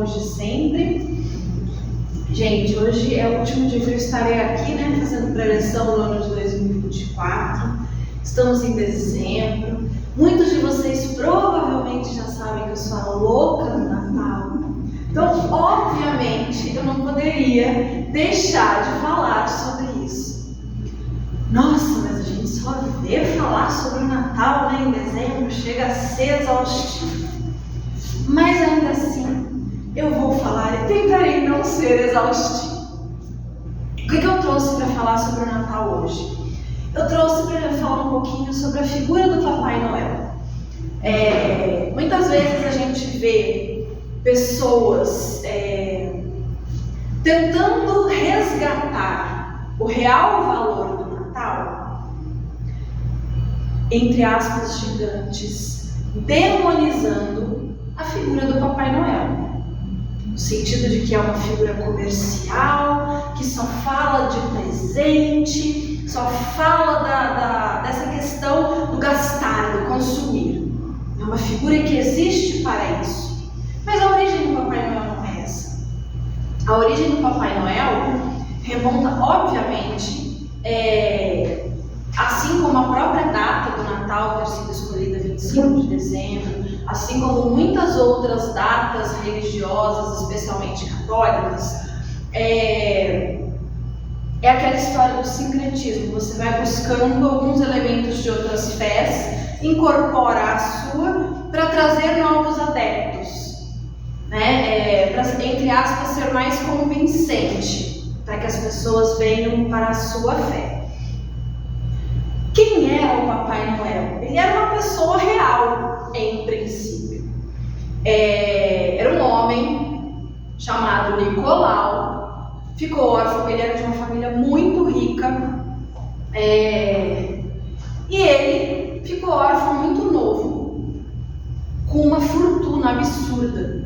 hoje e sempre. Gente, hoje é o último dia que eu estarei aqui, né, fazendo preleção no ano de 2024. Estamos em dezembro. Muitos de vocês provavelmente já sabem que eu sou a louca do Natal. Então, obviamente, eu não poderia deixar de falar sobre isso. Nossa, mas a gente só vê falar sobre o Natal, né, em dezembro, chega a ser exaustivo. Mas ainda assim, eu vou falar e tentarei não ser exaustivo. O que eu trouxe para falar sobre o Natal hoje? Eu trouxe para falar um pouquinho sobre a figura do Papai Noel. Muitas vezes a gente vê pessoas tentando resgatar o real valor do Natal, entre aspas gigantes, demonizando a figura do Papai Noel. No sentido de que é uma figura comercial, que só fala de presente, só fala dessa questão do gastar, do consumir. É uma figura que existe para isso. Mas a origem do Papai Noel não é essa. A origem do Papai Noel remonta, obviamente, assim como a própria data do Natal ter sido escolhida 25 de dezembro, assim como muitas outras datas religiosas, especialmente católicas, é aquela história do sincretismo. Você vai buscando alguns elementos de outras fés, incorpora a sua para trazer novos adeptos, né? Para, entre aspas, ser mais convincente, para que as pessoas venham para a sua fé. Quem era o Papai Noel? Ele era uma pessoa real, em princípio. Era um homem chamado Nicolau, ficou órfão. Ele era de uma família muito rica, e ele ficou órfão muito novo, com uma fortuna absurda.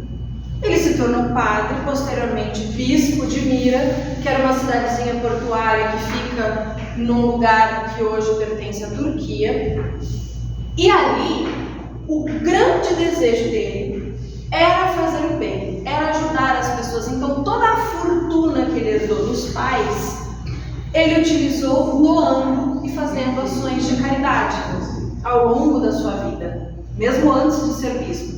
Ele se tornou padre, posteriormente bispo de Mira, que era uma cidadezinha portuária que fica num lugar que hoje pertence à Turquia. E ali, o grande desejo dele era fazer o bem, era ajudar as pessoas. Então, toda a fortuna que ele herdou dos pais, ele utilizou doando e fazendo ações de caridade ao longo da sua vida, mesmo antes de ser bispo.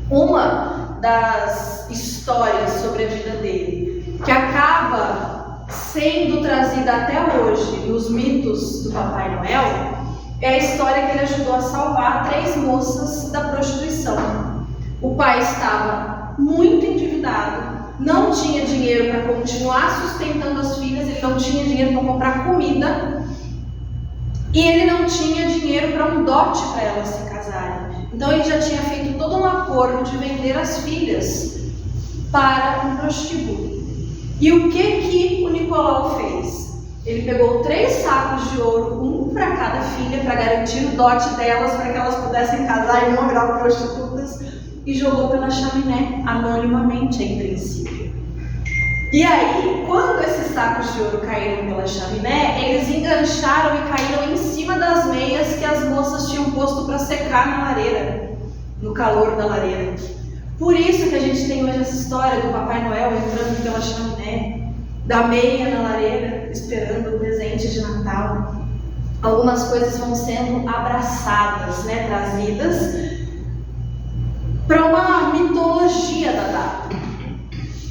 Uma das histórias sobre a vida dele, que acaba sendo trazida até hoje nos mitos do Papai Noel, é a história que ele ajudou a salvar 3 moças da prostituição. O pai estava muito endividado, não tinha dinheiro para continuar sustentando as filhas, ele não tinha dinheiro para comprar comida e ele não tinha dinheiro para um dote para elas se casarem. Então ele já tinha feito todo um acordo de vender as filhas para um prostíbulo. E o que o Nicolau fez? Ele pegou 3 sacos de ouro, um para cada filha, para garantir o dote delas, para que elas pudessem casar e não virar prostitutas, e jogou pela chaminé, anonimamente em princípio. E aí, quando esses sacos de ouro caíram pela chaminé, eles engancharam e caíram em cima das meias que as moças tinham posto para secar na lareira, no calor da lareira. Por isso que a gente tem hoje essa história do Papai Noel entrando pela chaminé, da meia na lareira, esperando o presente de Natal. Algumas coisas vão sendo abraçadas, né, trazidas para uma mitologia da data.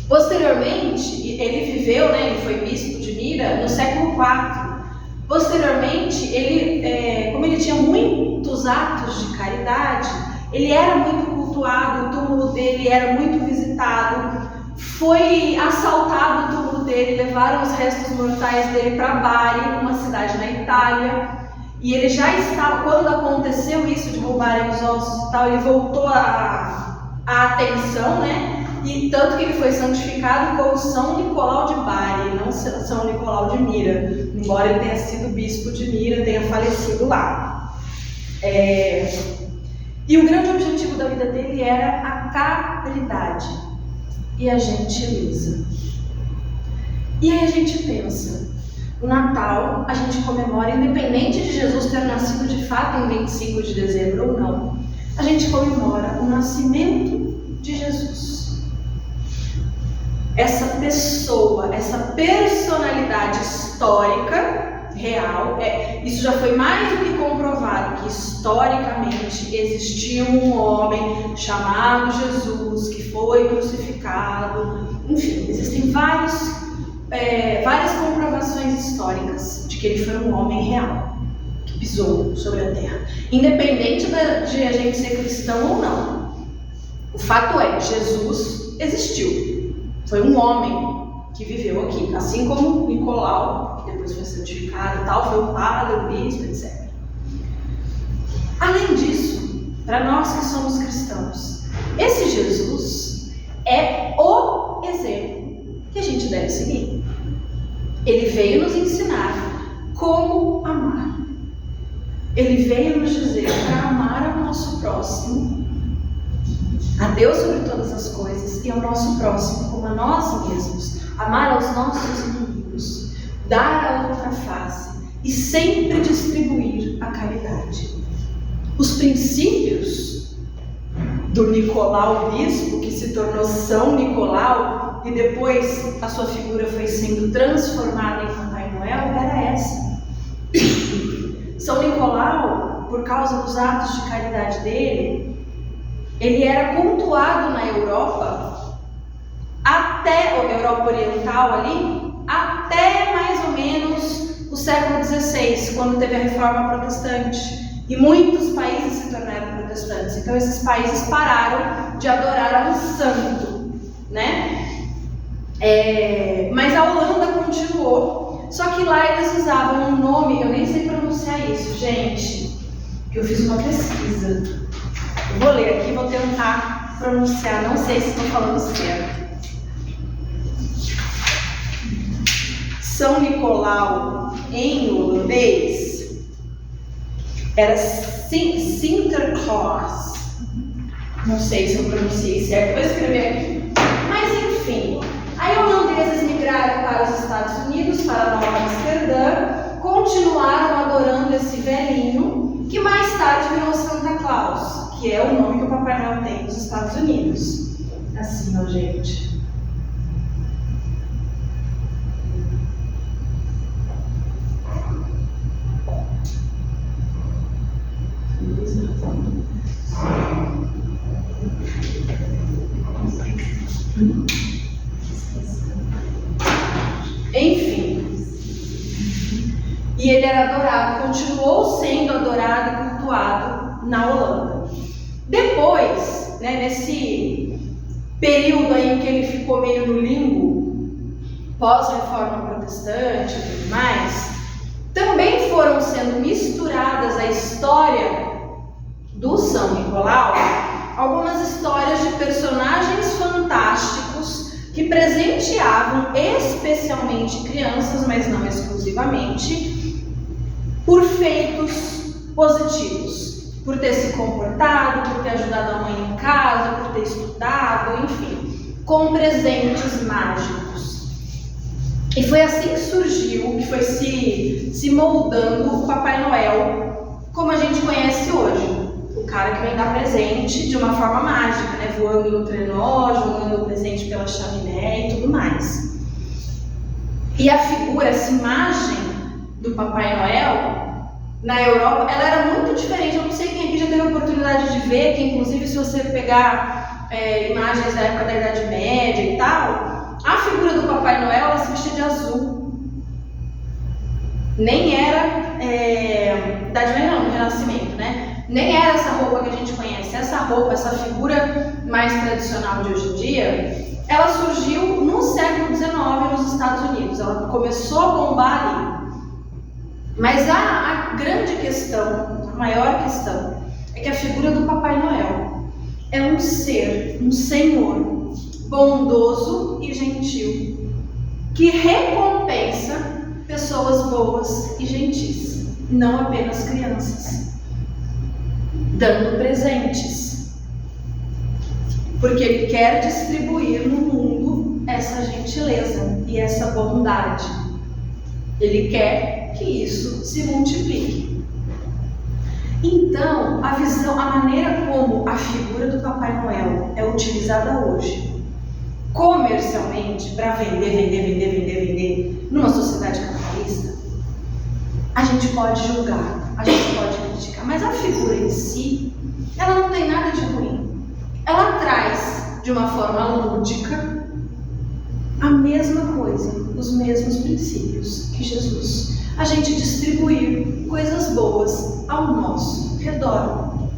Posteriormente, ele viveu, né, ele foi bispo de Mira no século IV. Posteriormente, como ele tinha muitos atos de caridade, ele era muito cultuado, o túmulo dele era muito visitado. Foi assaltado o túmulo dele, levaram os restos mortais dele para Bari, uma cidade na Itália. E ele já estava, quando aconteceu isso de roubarem os ossos e tal, ele voltou a atenção, né? E tanto que ele foi santificado como São Nicolau de Bari, não São Nicolau de Mira, embora ele tenha sido bispo de Mira, tenha falecido lá. E o grande objetivo da vida dele era a caridade e a gentileza. E aí a gente pensa, o Natal a gente comemora, independente de Jesus ter nascido de fato em 25 de dezembro ou não, a gente comemora o nascimento de Jesus. essa pessoa, essa personalidade histórica, real, isso já foi mais do que comprovado, que historicamente existiu um homem chamado Jesus, que foi crucificado, enfim, existem várias comprovações históricas de que ele foi um homem real, que pisou sobre a terra, independente de a gente ser cristão ou não. O fato é, Jesus existiu, foi um homem que viveu aqui, assim como Nicolau, que depois foi santificado e tal, foi o padre, o bispo, etc. Além disso, para nós que somos cristãos, esse Jesus é o exemplo que a gente deve seguir. Ele veio nos ensinar como amar. Ele veio nos dizer para amar ao nosso próximo, a Deus sobre todas as coisas e ao nosso próximo como a nós mesmos, amar aos nossos inimigos, dar a outra face e sempre distribuir a caridade. Os princípios do Nicolau Bispo, que se tornou São Nicolau, e depois a sua figura foi sendo transformada em Papai Noel, era essa. São Nicolau, por causa dos atos de caridade dele, ele era cultuado na Europa, até a Europa Oriental ali, até mais ou menos o século XVI, quando teve a Reforma Protestante. E muitos países se tornaram protestantes. Então esses países pararam de adorar a um santo, né? Mas a Holanda continuou. Só que lá eles usavam um nome, eu nem sei pronunciar isso, gente, que eu fiz uma pesquisa. Eu vou ler aqui, vou tentar pronunciar, não sei se estou falando certo. São Nicolau em holandês era Sinterklaas. Não sei se eu pronunciei certo, vou escrever aqui. Mas enfim, aí holandeses migraram para os Estados Unidos, para Nova Amsterdã, continuaram adorando esse velhinho, que mais tarde virou Santa Claus, que é o nome que o Papai Noel tem nos Estados Unidos. Assim, ó, gente. Enfim, e ele era adorado, continuou sendo adorado e cultuado na Holanda. Depois, nesse período aí que ele ficou meio no limbo, pós-reforma protestante e tudo mais, também foram sendo misturadas a história do São Nicolau, algumas histórias de personagens fantásticos que presenteavam especialmente crianças, mas não exclusivamente, por feitos positivos, por ter se comportado, por ter ajudado a mãe em casa, por ter estudado, enfim, com presentes mágicos. E foi assim que surgiu, que foi se moldando o Papai Noel como a gente conhece hoje. O cara que vem dar presente de uma forma mágica, né? Voando no trenó, jogando o presente pela chaminé e tudo mais. E a figura, essa imagem do Papai Noel, na Europa, ela era muito diferente. Eu não sei quem aqui já teve a oportunidade de ver, que inclusive se você pegar imagens da época da Idade Média e tal, a figura do Papai Noel, ela se vestia de azul. Nem era Idade Média não, no Renascimento, né? Nem era essa roupa que a gente conhece. Essa roupa, essa figura mais tradicional de hoje em dia, ela surgiu no século XIX nos Estados Unidos. Ela começou a bombar ali. Mas a grande questão, a maior questão, é que a figura do Papai Noel é um ser, um senhor bondoso e gentil, que recompensa pessoas boas e gentis, não apenas crianças, dando presentes, porque ele quer distribuir no mundo essa gentileza e essa bondade. Ele quer que isso se multiplique. Então, a maneira como a figura do Papai Noel é utilizada hoje comercialmente para vender numa sociedade capitalista, a gente pode julgar, a gente pode criticar, mas a figura em si, ela não tem nada de ruim. Ela traz de uma forma lúdica a mesma coisa, os mesmos princípios que Jesus. A gente distribuir coisas boas ao nosso redor.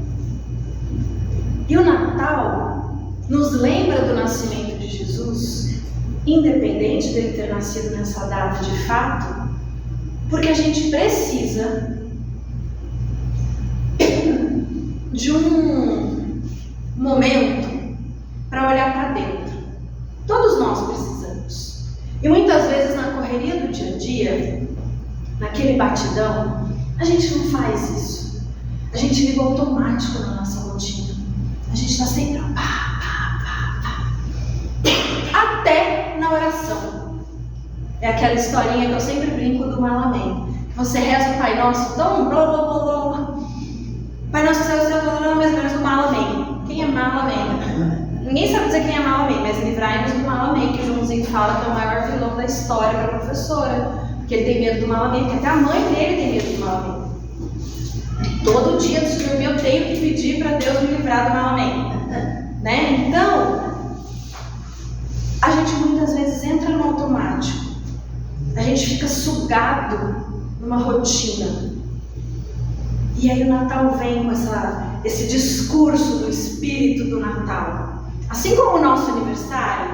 E o Natal nos lembra do nascimento de Jesus, independente dele ter nascido nessa data de fato, porque a gente precisa de um momento para olhar para dentro. Todos nós precisamos. E muitas vezes na correria do dia a dia, naquele batidão, a gente não faz isso. A gente liga automático na nossa rotina. A gente está sempre até na oração. É aquela historinha que eu sempre brinco do Malamém. Você reza o Pai Nosso, blá blá blá blá blá. Pai Nosso, céu, mais ou menos do Malamém. Quem é Malamém? Ninguém sabe dizer quem é Malamém, mas livrai-nos do Malamém, que o Joãozinho fala que é o maior vilão da história para a professora. Porque ele tem medo do Malamém, porque até a mãe dele tem medo do Malamém. Todo dia antes de dormir eu tenho que pedir para Deus me livrar do Malamém. Né? Então, a gente muitas vezes entra no automático. A gente fica sugado numa rotina. E aí o Natal vem com esse discurso do espírito do Natal. Assim como o nosso aniversário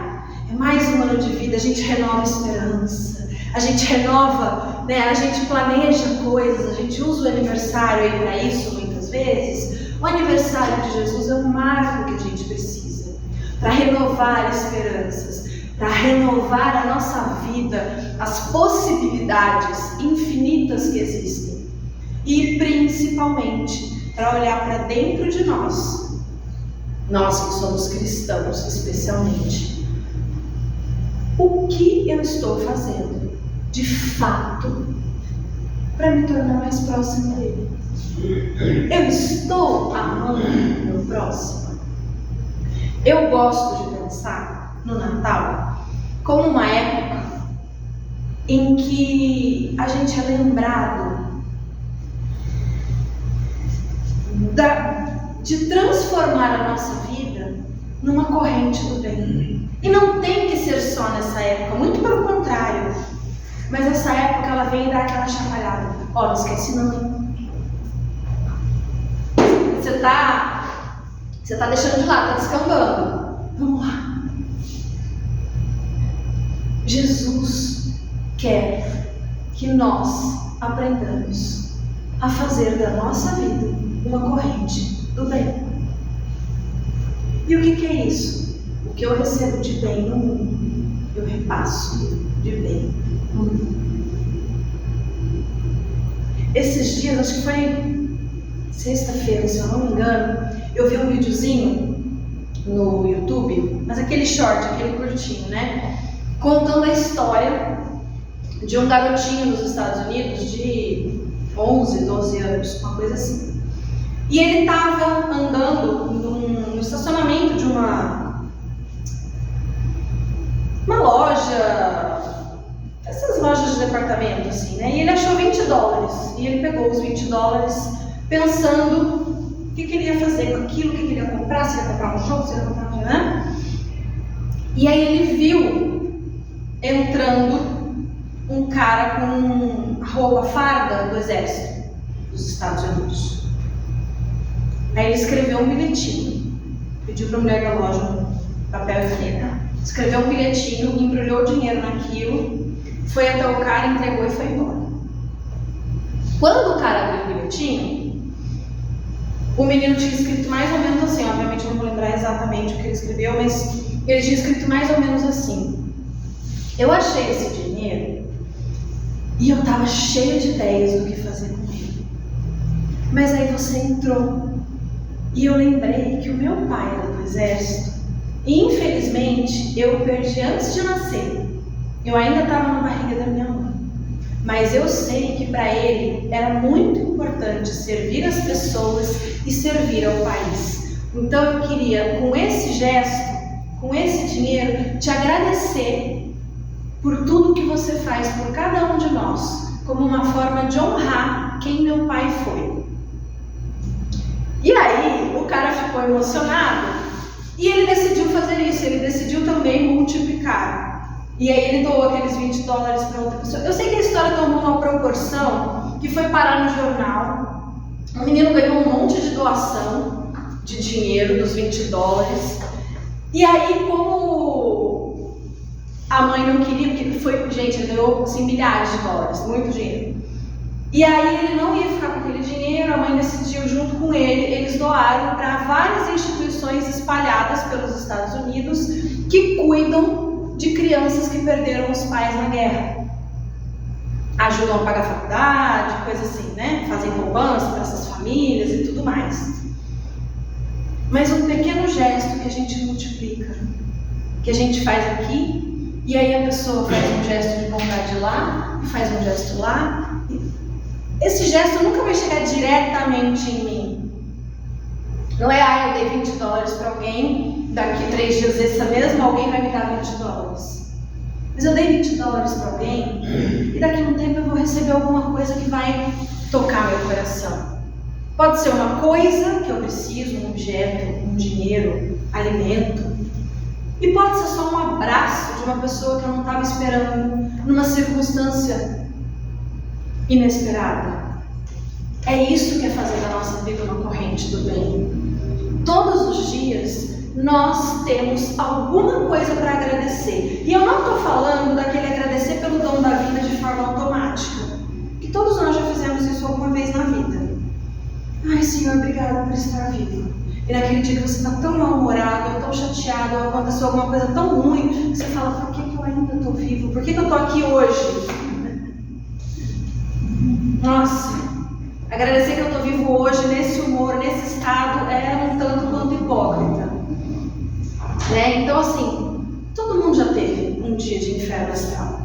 é mais um ano de vida, a gente renova a esperança, a gente renova, né, a gente planeja coisas, a gente usa o aniversário aí para isso muitas vezes. O aniversário de Jesus é um marco que a gente precisa para renovar esperanças, para renovar a nossa vida, as possibilidades infinitas que existem. E principalmente para olhar para dentro de nós que somos cristãos especialmente, o que eu estou fazendo de fato para me tornar mais próximo dele? Eu estou amando o meu próximo? Eu gosto de pensar no Natal como uma época em que a gente é lembrado de transformar a nossa vida numa corrente do bem. E não tem que ser só nessa época, muito pelo contrário. Mas essa época ela vem dar aquela chacoalhada. Ó, não esquece não, hein? Você tá deixando de lado, tá descambando. Vamos lá. Jesus quer que nós aprendamos a fazer da nossa vida uma corrente do bem. E o que é isso? O que eu recebo de bem no mundo, eu repasso de bem no mundo. Esses dias, acho que foi sexta-feira, se eu não me engano, eu vi um videozinho no YouTube, mas aquele short, aquele curtinho, né? Contando a história de um garotinho nos Estados Unidos de 11, 12 anos, uma coisa assim. E ele estava andando no estacionamento de uma loja, essas lojas de departamento, assim, né? E ele achou $20. E ele pegou os $20 pensando o que ele ia fazer com aquilo, o que ele ia comprar, se ia comprar um jogo, se ia comprar um, né? E aí ele viu entrando um cara com roupa farda do exército dos Estados Unidos. Aí ele escreveu um bilhetinho, pediu para a mulher da loja um papel e caneta, escreveu um bilhetinho, embrulhou o dinheiro naquilo, foi até o cara, entregou e foi embora. Quando o cara abriu o bilhetinho, o menino tinha escrito mais ou menos assim, obviamente eu não vou lembrar exatamente o que ele escreveu, mas ele tinha escrito mais ou menos assim: eu achei esse dinheiro e eu estava cheia de ideias do que fazer com ele, mas aí você entrou e eu lembrei que o meu pai era do exército e infelizmente eu perdi antes de nascer. Eu ainda estava na barriga da minha mãe, mas eu sei que para ele era muito importante servir as pessoas e servir ao país. Então eu queria, com esse gesto, com esse dinheiro, te agradecer por tudo que você faz por cada um de nós, como uma forma de honrar quem meu pai foi. E aí, o cara ficou emocionado e ele decidiu fazer isso, ele decidiu também multiplicar. E aí ele doou aqueles $20 para outra pessoa. Eu sei que a história tomou uma proporção que foi parar no jornal. O menino ganhou um monte de doação de dinheiro, dos $20. E aí, como a mãe não queria, porque foi, gente, ele ganhou assim, milhares de dólares, muito dinheiro. E aí ele não ia ficar com aquele dinheiro, a mãe decidiu junto com ele, eles doaram para várias instituições espalhadas pelos Estados Unidos que cuidam de crianças que perderam os pais na guerra. Ajudam a pagar a faculdade, coisa assim, né? Fazem poupança para essas famílias e tudo mais. Mas um pequeno gesto que a gente multiplica, que a gente faz aqui, e aí a pessoa faz um gesto de bondade lá, faz um gesto lá. Esse gesto nunca vai chegar diretamente em mim. Não é, eu dei $20 para alguém, daqui 3 dias essa mesma alguém vai me dar $20. Mas eu dei $20 para alguém e daqui a um tempo eu vou receber alguma coisa que vai tocar meu coração. Pode ser uma coisa que eu preciso, um objeto, um dinheiro, alimento. E pode ser só um abraço de uma pessoa que eu não estava esperando, numa circunstância inesperada. É isso que é fazer da nossa vida uma corrente do bem. Todos os dias nós temos alguma coisa para agradecer. E eu não estou falando daquele agradecer pelo dom da vida de forma automática, que todos nós já fizemos isso alguma vez na vida. Ai, Senhor, obrigada por estar vivo. E naquele dia que você está tão mal-humorado, ou tão chateado, ou aconteceu alguma coisa tão ruim, você fala, por que eu ainda estou vivo? Por que eu estou aqui hoje? Nossa, agradecer que eu estou vivo hoje, nesse humor, nesse estado, é um tanto quanto hipócrita. Né? Então, assim, todo mundo já teve um dia de inferno astral.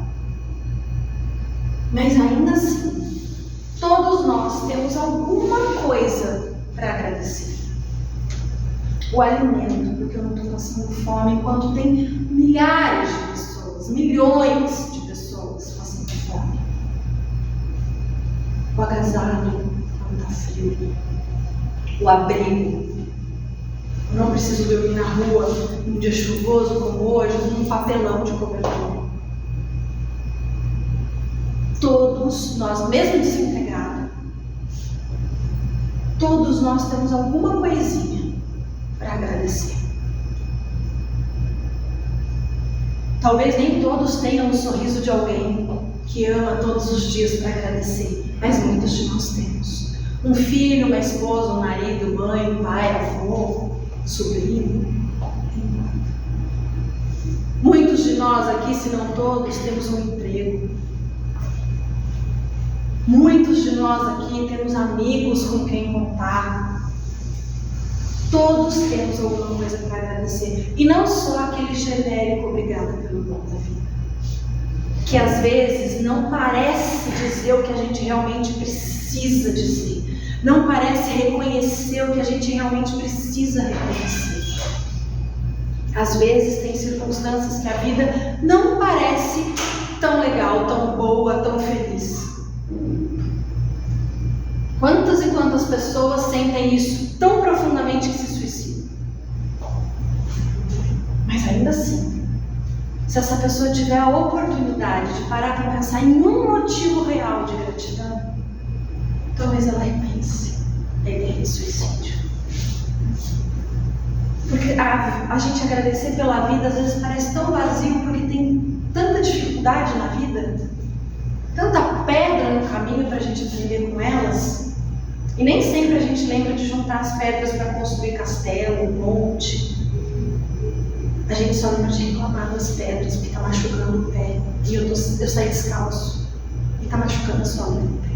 Mas ainda assim, todos nós temos alguma coisa para agradecer. O alimento, porque eu não estou passando fome, enquanto tem milhares de pessoas, milhões de pessoas passando fome. O agasalho quando está frio, o abrigo. Eu não preciso dormir na rua num dia chuvoso como hoje, num papelão de cobertor. Todos nós, mesmo desempregados, todos nós temos alguma coisinha para agradecer. Talvez nem todos tenham o sorriso de alguém que ama todos os dias para agradecer, mas muitos de nós temos. Um filho, uma esposa, um marido, mãe, pai, avô, sobrinho. Muitos de nós aqui, se não todos, temos um emprego. Muitos de nós aqui temos amigos com quem contar. Todos temos alguma coisa para agradecer. E não só aquele genérico obrigado pelo dom da vida, que às vezes não parece dizer o que a gente realmente precisa dizer. Não parece reconhecer o que a gente realmente precisa reconhecer. Às vezes tem circunstâncias que a vida não parece tão legal, tão boa, tão feliz. Quantas e quantas pessoas sentem isso tão profundamente que se suicidam? Mas ainda assim, se essa pessoa tiver a oportunidade de parar para pensar em um motivo real de gratidão, talvez ela repense a ideia de suicídio. Porque a gente agradecer pela vida às vezes parece tão vazio, porque tem tanta dificuldade na vida, tanta pedra no caminho para a gente aprender com elas, e nem sempre a gente lembra de juntar as pedras para construir castelo, monte. A gente só lembra de reclamar das pedras, porque está machucando o pé, e eu saí descalço, e está machucando a sola do pé.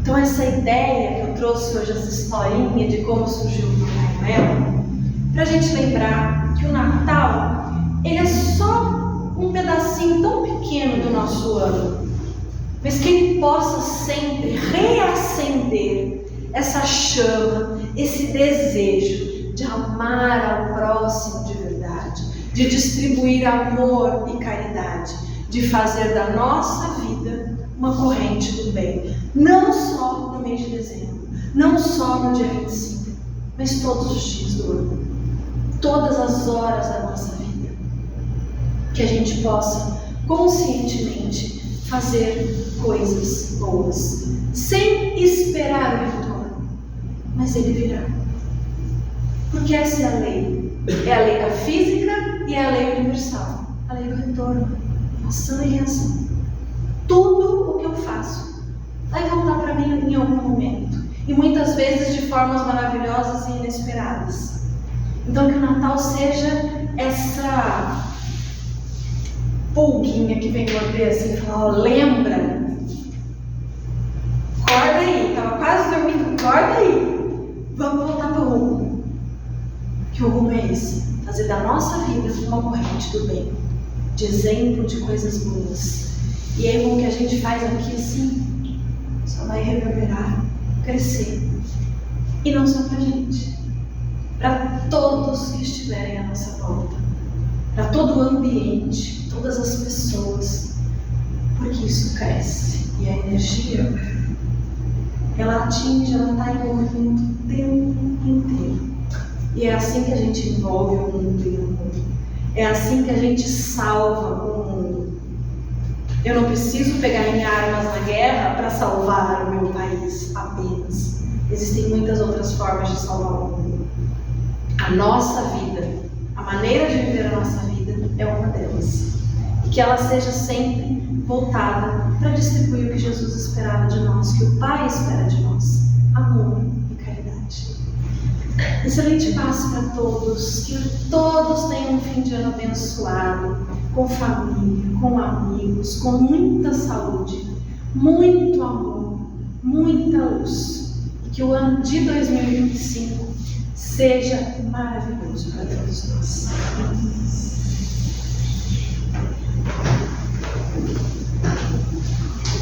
Então essa ideia que eu trouxe hoje, essa historinha de como surgiu o Papai Noel, para a gente lembrar que o Natal, ele é só um pedacinho tão pequeno do nosso ano, mas que ele possa sempre reacender essa chama, esse desejo de amar ao próximo de verdade, de distribuir amor e caridade, de fazer da nossa vida uma corrente do bem, não só no mês de dezembro, não só no dia 25, mas todos os dias do ano, todas as horas da nossa vida, que a gente possa conscientemente fazer coisas boas, sem esperar o retorno, mas ele virá. Porque essa é a lei da física e é a lei universal, a lei do retorno, ação e reação. Tudo o que eu faço vai voltar para mim em algum momento, e muitas vezes de formas maravilhosas e inesperadas. Então que o Natal seja essa pulguinha que vem morder assim e falar: ó, lembra? Acorda aí, estava quase dormindo, acorda aí, vamos voltar para o rumo. Que o rumo é esse: fazer da nossa vida uma corrente do bem, de exemplo de coisas boas. E aí o que a gente faz aqui assim só vai reverberar, crescer, e não só para a gente, para todos que estiverem à nossa volta, para todo o ambiente, todas as pessoas, porque isso cresce e a energia ela atinge, ela está envolvendo o tempo inteiro. E é assim que a gente envolve o mundo e o mundo. É assim que a gente salva o mundo. Eu não preciso pegar em armas na guerra para salvar o meu país apenas. Existem muitas outras formas de salvar o mundo. A nossa vida, a maneira de viver a nossa vida é uma delas. E que ela seja sempre voltada para distribuir o que Jesus esperava de nós, que o Pai espera de nós: amor e caridade. Excelente passo para todos, que todos tenham um fim de ano abençoado, com família, com amigos, com muita saúde, muito amor, muita luz. E que o ano de 2025 seja maravilhoso para todos nós.